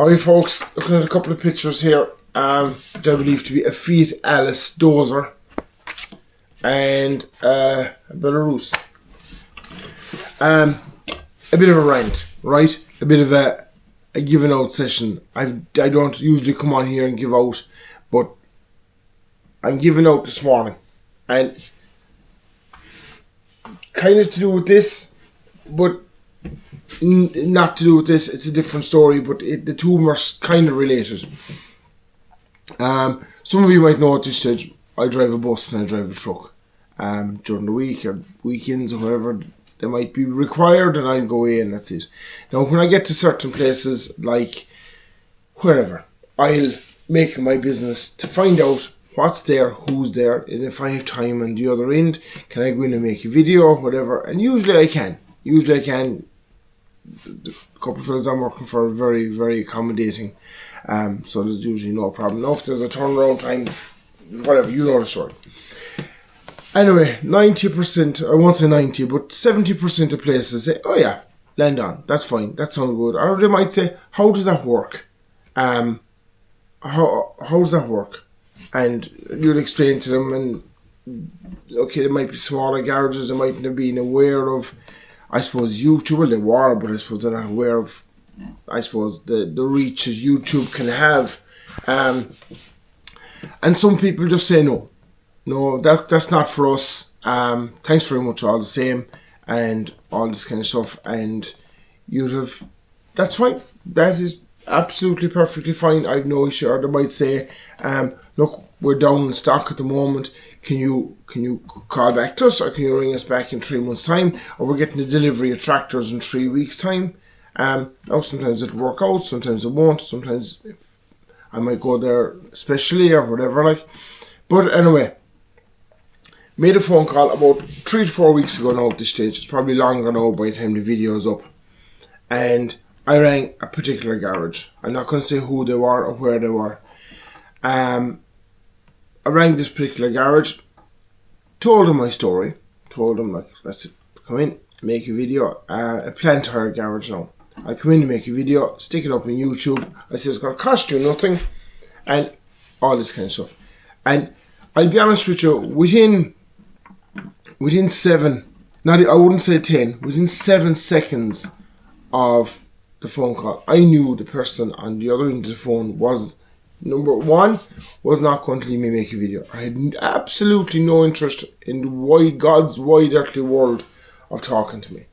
Hi folks, looking at a couple of pictures here, which I believe to be a Fiat Alice dozer and a Belarus. A bit of a rant, right? A bit of a giving out session. I don't usually come on here and give out, but I'm giving out this morning. And kind of to do with this, but not to do with this. It's a different story, but the two are kind of related. Some of you might know at this stage I drive a bus and I drive a truck. During the week or weekends or whatever they might be required, and I'll go away and that's it. Now when I get to certain places, like wherever, I'll make it my business to find out what's there, who's there, and if I have time on the other end, can I go in and make a video or whatever. And usually I can. The couple of fellas I'm working for are very, very accommodating, so there's usually no problem. Now if there's a turnaround time, whatever, you know the story. Anyway, 90%, I won't say 90, but 70% of places say, oh yeah, land on, that's fine, that sounds good. Or they might say, how does that work? How does that work? And you'll explain to them, and okay, there might be smaller garages, they mightn't have been aware of, I suppose, YouTube. Well, they were, but I suppose they're not aware of, I suppose, the reach that YouTube can have. And some people just say no, that's not for us. Thanks very much all the same, and all this kind of stuff. And you'd have, that's fine. That is absolutely perfectly fine. I've no issue. Or they might say, look, we're down in stock at the moment. Can you call back to us, or can you ring us back in 3 months' time? Or we're getting the delivery of tractors in 3 weeks' time. Now sometimes it'll work out, sometimes it won't. Sometimes if I might go there especially or whatever like. But anyway, made a phone call about 3 to 4 weeks ago now at this stage. It's probably longer now by the time the video is up. And I rang a particular garage. I'm not going to say who they were or where they were. I rang this particular garage, told them my story, told them, like, let's come in, make a video. I plan to hire a garage now. I come in to make a video, stick it up on YouTube. I said it's going to cost you nothing, and all this kind of stuff. And I'll be honest with you, within 7, I wouldn't say 10, within 7 seconds of the phone call, I knew the person on the other end of the phone was, number one, was not going to let me make a video. I had absolutely no interest in God's wide earthly world of talking to me.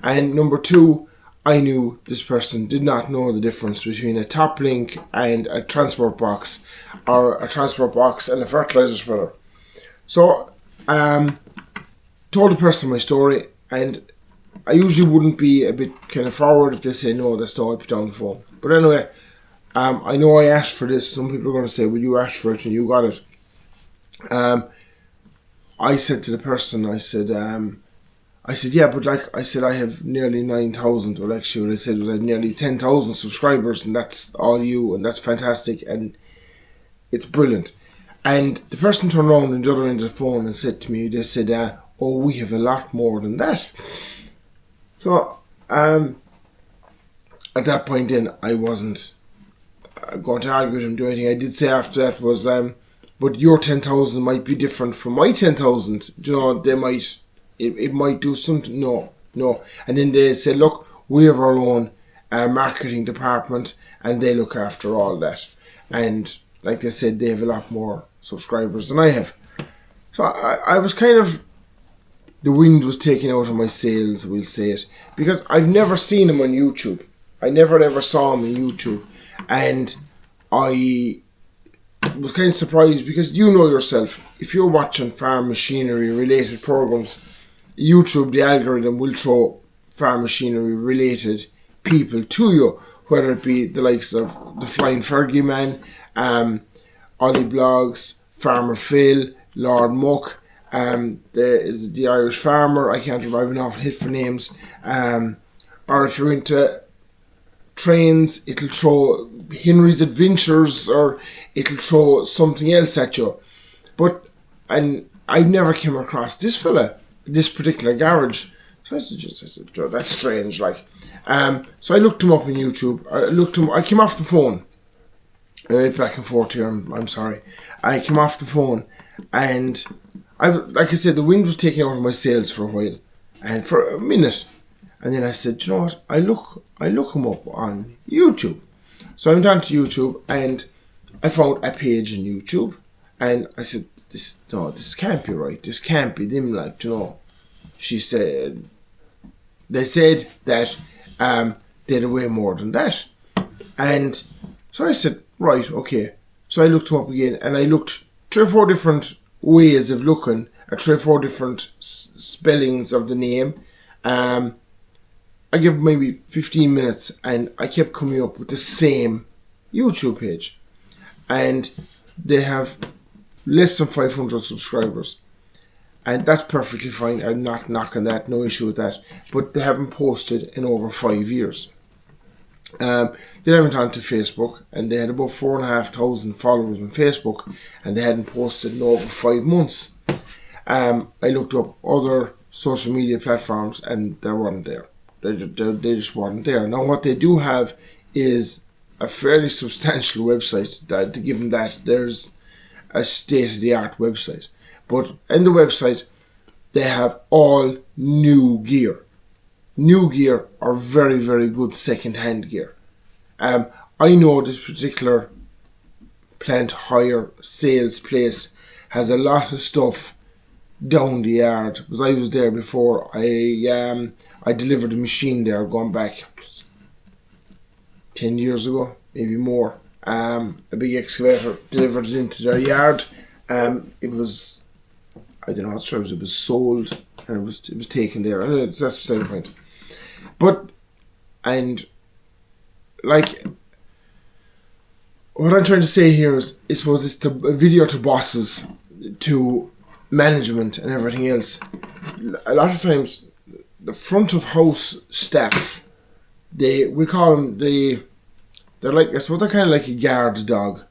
And number two, I knew this person did not know the difference between a top link and a transport box, or a transport box and a fertilizer spreader. So, told the person my story, and I usually wouldn't be a bit kind of forward if they say no, that's not, I put down the phone. But anyway, I know I asked for this. Some people are going to say, well, you asked for it and you got it. I said to the person, I said, yeah, but like I said, I have nearly 9,000, or actually what I said was I had nearly 10,000 subscribers, and that's all you, and that's fantastic, and it's brilliant. And the person turned around on the other end of the phone and said to me, they said, oh, we have a lot more than that. So, at that point then, I wasn't going to argue with him, do anything. I did say after that was, but your 10,000 might be different from my 10,000. You know, they might, it might do something. No. And then they said, look, we have our own marketing department, and they look after all that. And like they said, they have a lot more subscribers than I have. So I was kind of, the wind was taken out of my sails, we'll say it, because I've never seen him on YouTube. I never ever saw him on YouTube. And I was kind of surprised, because you know yourself, if you're watching farm machinery related programs, YouTube, the algorithm will throw farm machinery related people to you, whether it be the likes of the Flying Fergie Man, Ollie Blogs, Farmer Phil, Lord Muck, the Irish Farmer, I can't remember, I've an awful hit for names, or if you're into trains, it'll throw Henry's Adventures, or it'll throw something else at you. But, and I never came across this fella, this particular garage. So I said, "Joe, that's strange." Like, so I looked him up on YouTube. I came off the phone. Back and forth here. I'm sorry. I came off the phone, and like I said, the wind was taking over my sails for a while, and for a minute, and then I said, "You know what? I look him up on YouTube." So I went on to YouTube, and I found a page on YouTube, and I said, this can't be right. This can't be them." Like, she said, they said that they had way more than that, and so I said, right, okay. So I looked him up again, and I looked 3 or 4 different ways of looking at 3 or 4 different spellings of the name. I gave maybe 15 minutes, and I kept coming up with the same YouTube page. And they have less than 500 subscribers. And that's perfectly fine. I'm not knocking that, no issue with that. But they haven't posted in over 5 years. Then I went on to Facebook, and they had about 4,500 followers on Facebook, and they hadn't posted in over 5 months. I looked up other social media platforms, and they weren't there. They just weren't there. Now, what they do have is a fairly substantial website. That, to give them that, there's a state-of-the-art website. But in the website, they have all new gear. New gear or very, very good second-hand gear. I know this particular plant hire sales place has a lot of stuff down the yard. Because I was there before. I delivered a machine there going back 10 years ago, maybe more. A big excavator, delivered it into their yard. It was, I don't know what terms, it was sold, and it was taken there. And that's beside the point. But, and like, what I'm trying to say here is, I suppose it's a video to bosses, to management and everything else. A lot of times, the front of house staff, we call them they're like, I suppose they're kind of like a guard dog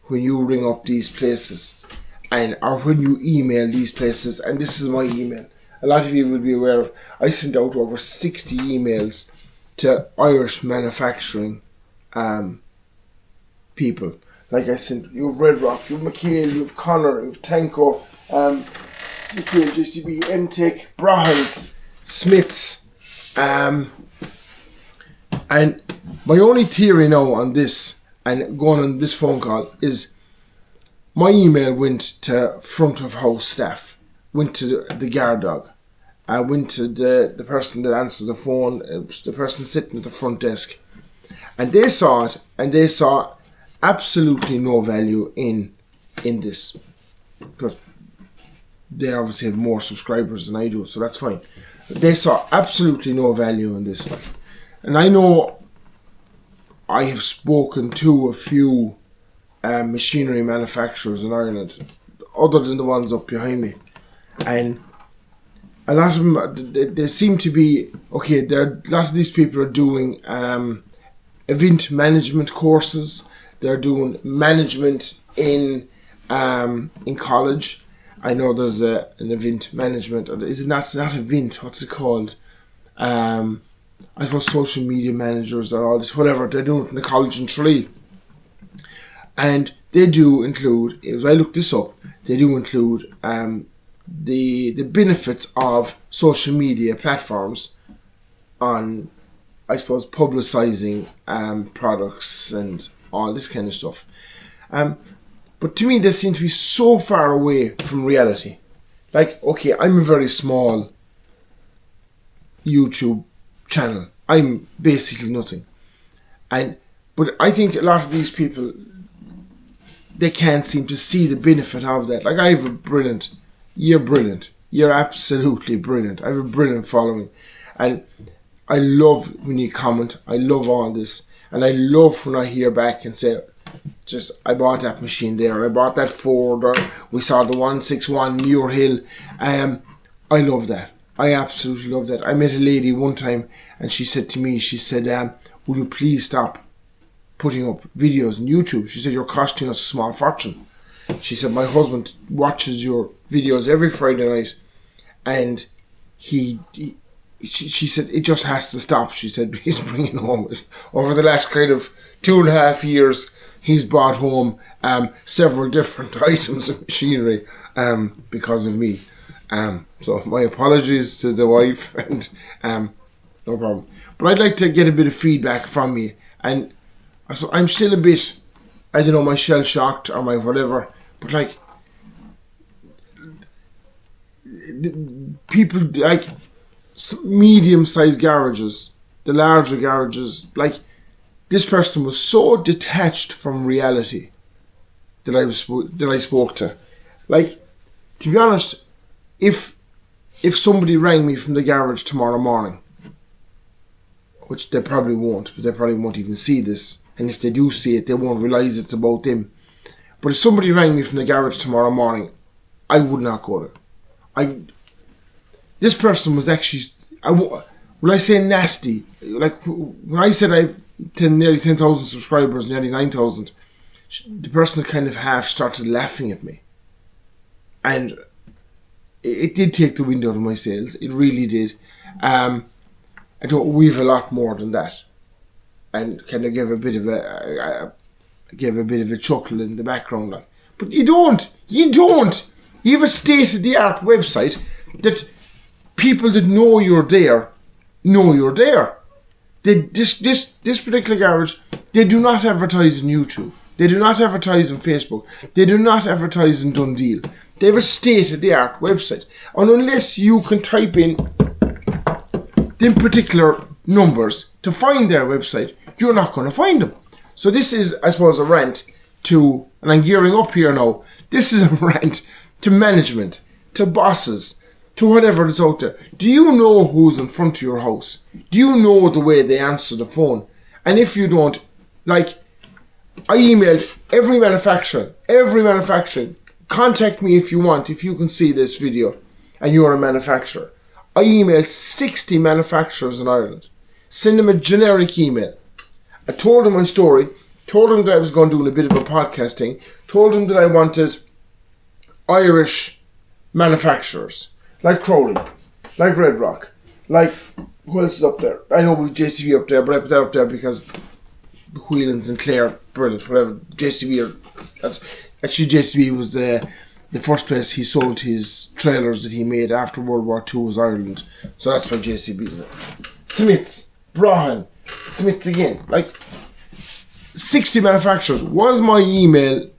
when you ring up these places, or when you email these places. And this is my email. A lot of you will be aware of, I sent out over 60 emails to Irish manufacturing people. Like I sent, you have Red Rock, you have McHale, you have Connor, you have Tanko, McHale, JCB, MTech, Brahans, Smiths, and my only theory now on this, and going on this phone call, is my email went to front of house staff, went to the guard dog. I went to the person that answered the phone, the person sitting at the front desk. And they saw it, and they saw absolutely no value in this. Because they obviously have more subscribers than I do, so that's fine. They saw absolutely no value in this stuff. And I know I have spoken to a few machinery manufacturers in Ireland, other than the ones up behind me. And a lot of them, they seem to be, okay, a lot of these people are doing event management courses. They're doing management in college. I know there's an event management, or is it not? It's not event. What's it called? I suppose social media managers or all this, whatever. They're doing it in the college in Tralee. And they do include, as I looked this up, they do include the benefits of social media platforms on, I suppose, publicizing products and all this kind of stuff. But to me, they seem to be so far away from reality. Like, okay, I'm a very small YouTube channel. I'm basically nothing. But I think a lot of these people, they can't seem to see the benefit of that. Like, I have a brilliant. You're absolutely brilliant. I have a brilliant following. And I love when you comment. I love all this. And I love when I hear back and say, I bought that machine there, I bought that Ford, or we saw the 161 Muir Hill. I love that. I absolutely love that. I met a lady one time, and she said to me, will you please stop putting up videos on YouTube? She said, you're costing us a small fortune. She said, my husband watches your videos every Friday night, and he she said it just has to stop. She said he's bringing home over the last kind of 2.5 years. He's brought home several different items of machinery because of me. So my apologies to the wife, and no problem. But I'd like to get a bit of feedback from you, and I'm still a bit, I don't know, my shell shocked or my whatever. But like, people like medium-sized garages, the larger garages, like this person was so detached from reality that I spoke to. Like, to be honest, if somebody rang me from the garage tomorrow morning, which they probably won't, but they probably won't even see this, and if they do see it, they won't realise it's about them. But if somebody rang me from the garage tomorrow morning, I would not go there. This person was actually, when I say nasty, like when I said I've nearly 10,000 subscribers, nearly 9,000, the person kind of half started laughing at me. And it did take the wind out of my sails. It really did. We've a lot more than that. And kind of gave a bit of a chuckle in the background. Like, but you don't. You have a state-of-the-art website that people that know you're there. This particular garage, they do not advertise on YouTube. They do not advertise on Facebook. They do not advertise on Dundee. They have a state-of-the-art website. And unless you can type in them particular numbers to find their website, you're not going to find them. So this is, I suppose, a rant to, and I'm gearing up here now, this is a rant to management, to bosses, to whatever is out there. Do you know who's in front of your house? Do you know the way they answer the phone? And if you don't, like, I emailed every manufacturer, contact me if you want, if you can see this video and you're a manufacturer. I emailed 60 manufacturers in Ireland, send them a generic email. I told them my story, told them that I was going to do a bit of a podcasting, told them that I wanted Irish manufacturers, like Crowley, like Red Rock, like, who else is up there? I know with JCB up there, but I put that up there because Whelan's and Clare, brilliant, whatever. JCB was the first place he sold his trailers that he made after World War II was Ireland. So that's why JCB is there. Smiths, Brahan, Smiths again. Like, 60 manufacturers. Was my email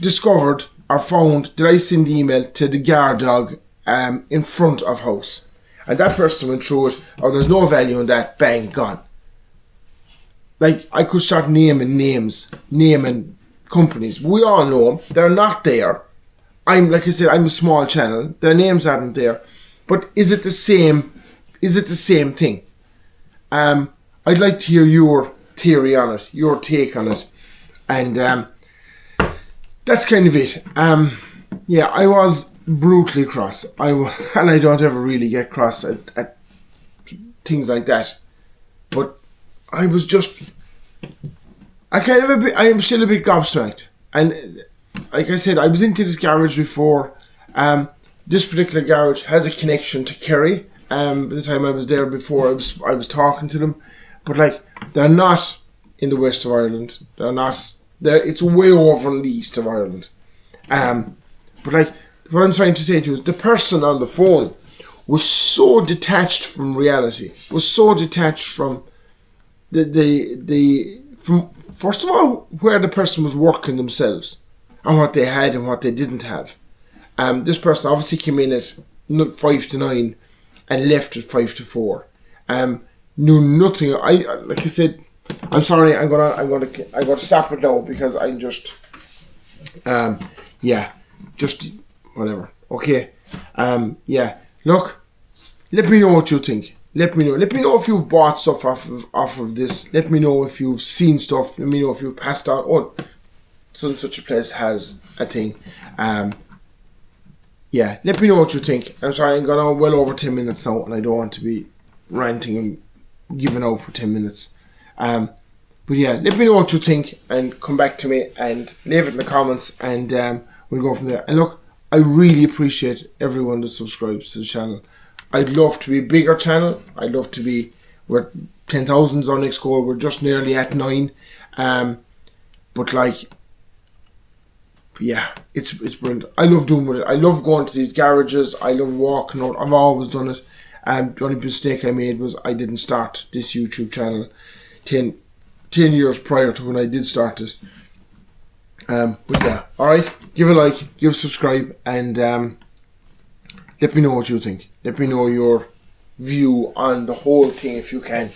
discovered or found? Did I send the email to the guard dog in front of house? And that person went through it. Oh, there's no value in that. Bang, gone. Like, I could start naming names, naming companies. We all know them. They're not there. Like I said, I'm a small channel. Their names aren't there. But is it the same? Is it the same thing? I'd like to hear your theory on it, your take on it. And that's kind of it. Yeah, I was brutally cross. And I don't ever really get cross at things like that. But I was just, I am still a bit gobsmacked. And like I said, I was into this garage before. This particular garage has a connection to Kerry. By the time I was there before, I was talking to them. But like, they're not in the west of Ireland. They're not, it's way over in the east of Ireland. But like, what I'm trying to say to you is the person on the phone was so detached from reality, was so detached from from first of all where the person was working themselves and what they had and what they didn't have. This person obviously came in at 5 to 9 and left at 5 to 4. Knew nothing. Like I said, I'm sorry. I'm gonna stop it now because I'm just just whatever. Okay. Yeah. Look, let me know what you think. Let me know. Let me know if you've bought stuff off of this. Let me know if you've seen stuff. Let me know if you've passed on. Oh, such a place has a thing. Yeah, let me know what you think. I'm sorry, I'm going on well over 10 minutes now, and I don't want to be ranting and giving out for 10 minutes. But yeah, let me know what you think, and come back to me and leave it in the comments, and we'll go from there. And look, I really appreciate everyone that subscribes to the channel. I'd love to be a bigger channel. I'd love to be, we're 10,000's our next goal. We're just nearly at 9. But like, yeah, it's brilliant. I love doing with it. I love going to these garages. I love walking out. I've always done it. The only mistake I made was I didn't start this YouTube channel 10 years prior to when I did start it. But yeah, alright, give a like, give a subscribe, and let me know what you think. Let me know your view on the whole thing if you can.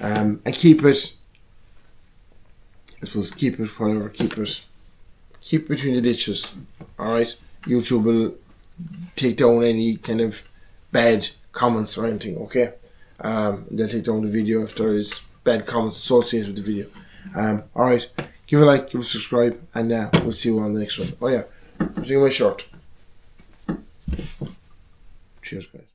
And keep it, I suppose, keep it between the ditches. Alright, YouTube will take down any kind of bad comments or anything, okay? They'll take down the video if there is bad comments associated with the video. Alright, give a like, give a subscribe, and we'll see you on the next one. Oh yeah, I'm taking my shirt. Cheers, guys.